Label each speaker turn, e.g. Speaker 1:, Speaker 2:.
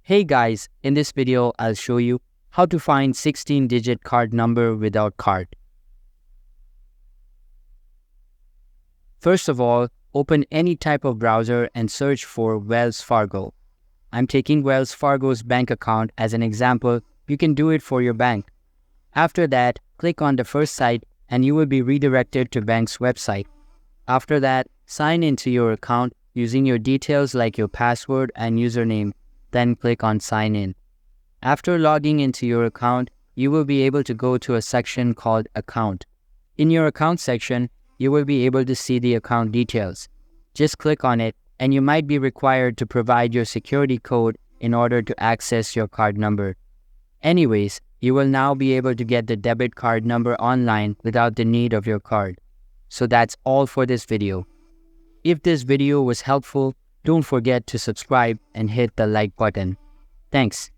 Speaker 1: Hey guys, in this video I'll show you how to find 16-digit card number without card. First of all, open any type of browser and search for Wells Fargo. I'm taking Wells Fargo's bank account as an example. You can do it for your bank. After that, click on the first site and you will be redirected to bank's website. After that, sign into your account using your details like your password and username. Then click on Sign In. After logging into your account, you will be able to go to a section called Account. In your Account section, you will be able to see the account details. Just click on it and you might be required to provide your security code in order to access your card number. Anyways, you will now be able to get the debit card number online without the need of your card. So that's all for this video. If this video was helpful, don't forget to subscribe and hit the like button. Thanks.